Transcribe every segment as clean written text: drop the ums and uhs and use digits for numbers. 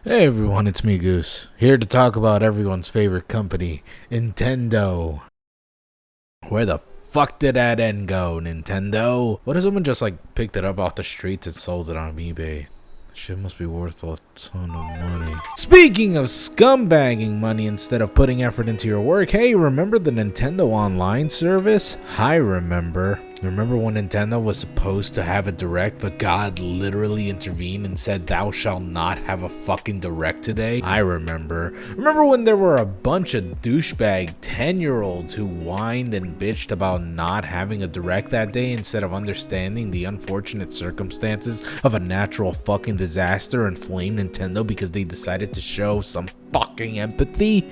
Hey everyone, it's me Goose, here to talk about everyone's favorite company, Nintendo. Where the fuck did that end go, Nintendo? What if someone just picked it up off the streets and sold it on eBay? Shit must be worth a ton of money. Speaking of scumbagging money instead of putting effort into your work, hey, remember the Nintendo Online service? I remember. Remember when Nintendo was supposed to have a direct, but God literally intervened and said, "Thou shalt not have a fucking direct today"? I remember. Remember when there were a bunch of douchebag 10-year-olds who whined and bitched about not having a direct that day instead of understanding the unfortunate circumstances of a natural fucking disaster and flamed Nintendo because they decided to show some fucking empathy?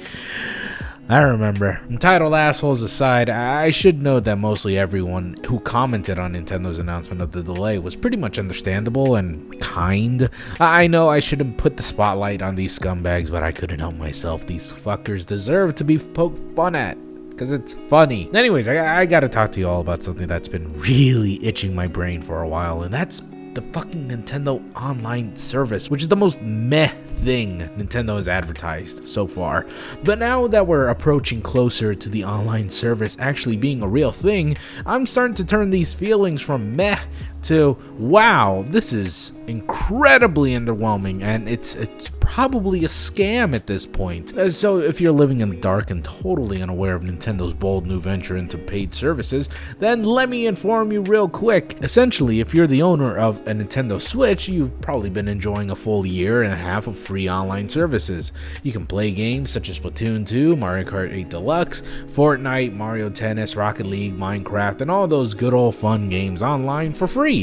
I remember. Entitled assholes aside, I should note that mostly everyone who commented on Nintendo's announcement of the delay was pretty much understandable and kind. I know I shouldn't put the spotlight on these scumbags, but I couldn't help myself. These fuckers deserve to be poked fun at, because it's funny. Anyways, I gotta talk to you all about something that's been really itching my brain for a while, and that's the fucking Nintendo Online service, which is the most meh thing Nintendo has advertised so far. But now that we're approaching closer to the online service actually being a real thing, I'm starting to turn these feelings from meh to wow, this is incredibly underwhelming, and it's probably a scam at this point. So if you're living in the dark and totally unaware of Nintendo's bold new venture into paid services, then let me inform you real quick. Essentially, if you're the owner of a Nintendo Switch, you've probably been enjoying a full year and a half of free online services. You can play games such as Splatoon 2, Mario Kart 8 Deluxe, Fortnite, Mario Tennis, Rocket League, Minecraft, and all those good old fun games online for free.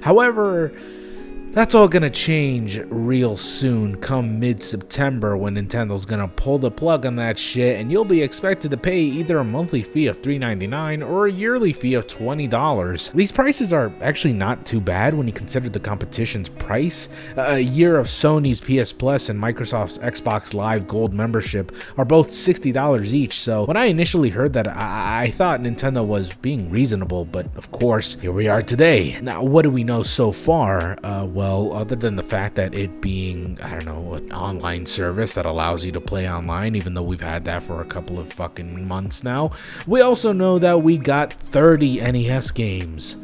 However, that's all gonna change real soon, come mid-September, when Nintendo's gonna pull the plug on that shit, and you'll be expected to pay either a monthly fee of $3.99 or a yearly fee of $20. These prices are actually not too bad when you consider the competition's price. A year of Sony's PS Plus and Microsoft's Xbox Live Gold membership are both $60 each, so when I initially heard that, I thought Nintendo was being reasonable, but of course, here we are today. Now, what do we know so far? Well, other than the fact that it being, I don't know, an online service that allows you to play online, even though we've had that for a couple of fucking months now, we also know that we got 30 NES games.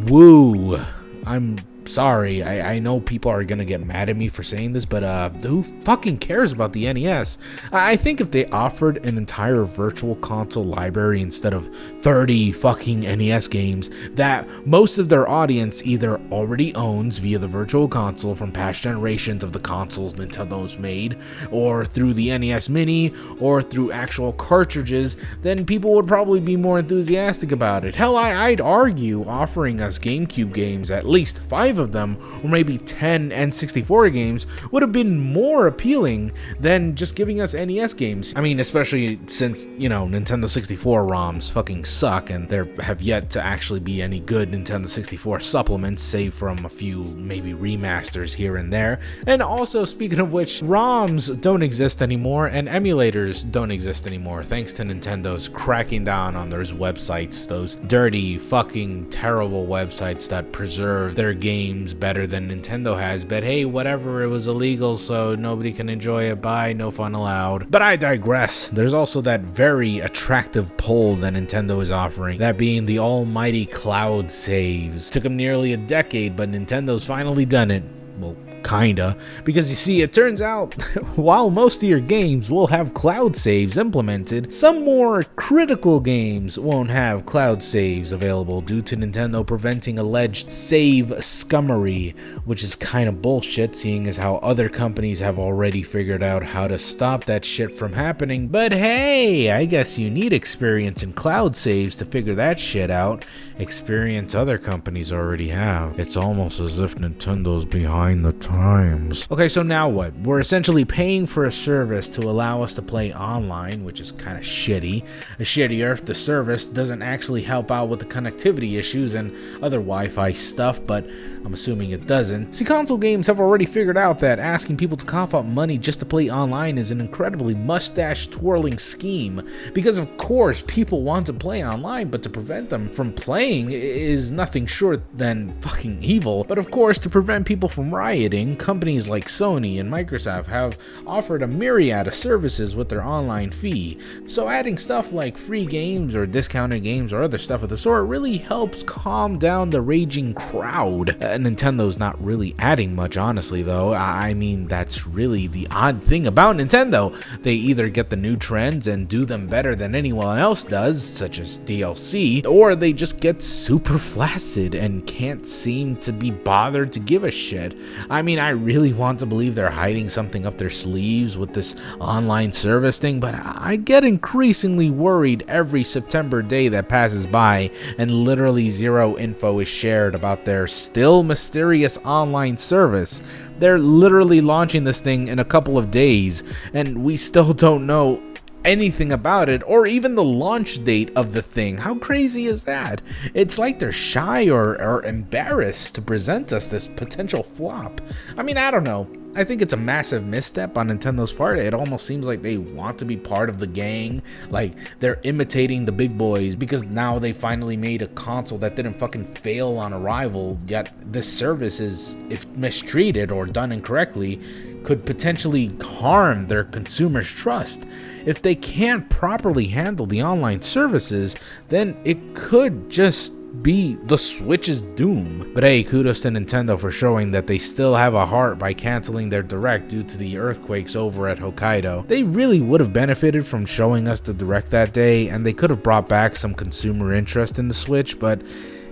Woo! I'm sorry, I know people are gonna get mad at me for saying this, but who fucking cares about the NES? I think if they offered an entire virtual console library instead of 30 fucking NES games that most of their audience either already owns via the virtual console from past generations of the consoles Nintendo's made, or through the NES Mini, or through actual cartridges, then people would probably be more enthusiastic about it. Hell, I'd argue offering us GameCube games, at least 5 of them, or maybe 10 N64 games, would have been more appealing than just giving us NES games. I mean, especially since, you know, Nintendo 64 ROMs fucking suck, and there have yet to actually be any good Nintendo 64 supplements, save from a few maybe remasters here and there. And also, speaking of which, ROMs don't exist anymore, and emulators don't exist anymore, thanks to Nintendo's cracking down on those websites, those dirty, fucking terrible websites that preserve their games better than Nintendo has. But hey, whatever, it was illegal, so nobody can enjoy it. Bye, no fun allowed. But I digress. There's also that very attractive pull that Nintendo is offering, that being the almighty cloud saves. Took them nearly a decade, but Nintendo's finally done it. Well, kinda, because you see, it turns out while most of your games will have cloud saves implemented, some more critical games won't have cloud saves available due to Nintendo preventing alleged save scummery, which is kind of bullshit, seeing as how other companies have already figured out how to stop that shit from happening. But hey, I guess you need experience in cloud saves to figure that shit out. Experience other companies already have. It's almost as if Nintendo's behind the times. Okay, so now what? We're essentially paying for a service to allow us to play online, which is kind of shitty. Shittier if the service doesn't actually help out with the connectivity issues and other Wi-Fi stuff, but I'm assuming it doesn't. See, console games have already figured out that asking people to cough up money just to play online is an incredibly mustache-twirling scheme, because of course people want to play online, but to prevent them from playing is nothing short than fucking evil. But of course, to prevent people from rioting, gaming, companies like Sony and Microsoft have offered a myriad of services with their online fee, so adding stuff like free games or discounted games or other stuff of the sort really helps calm down the raging crowd. Nintendo's not really adding much, honestly, though. I mean, that's really the odd thing about Nintendo. They either get the new trends and do them better than anyone else does, such as DLC, or they just get super flaccid and can't seem to be bothered to give a shit. I mean, I really want to believe they're hiding something up their sleeves with this online service thing, but I get increasingly worried every September day that passes by and literally zero info is shared about their still mysterious online service. They're literally launching this thing in a couple of days, and we still don't know anything about it or even the launch date of the thing. How crazy is that? It's like they're shy or embarrassed to present us this potential flop. I mean, I don't know. I think it's a massive misstep on Nintendo's part. It almost seems like they want to be part of the gang, like they're imitating the big boys because now they finally made a console that didn't fucking fail on arrival, yet this service is, if mistreated or done incorrectly, could potentially harm their consumers' trust. If they can't properly handle the online services, then it could just be the Switch's doom. But hey, kudos to Nintendo for showing that they still have a heart by canceling their Direct due to the earthquakes over at Hokkaido. They really would have benefited from showing us the Direct that day, and they could have brought back some consumer interest in the Switch, but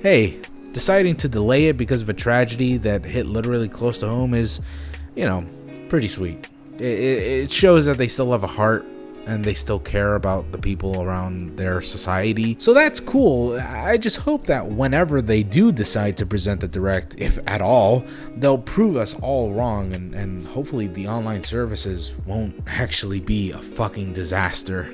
hey, deciding to delay it because of a tragedy that hit literally close to home is, you know, pretty sweet. It shows that they still have a heart and they still care about the people around their society. So that's cool. I just hope that whenever they do decide to present the Direct, if at all, they'll prove us all wrong, and hopefully the online services won't actually be a fucking disaster.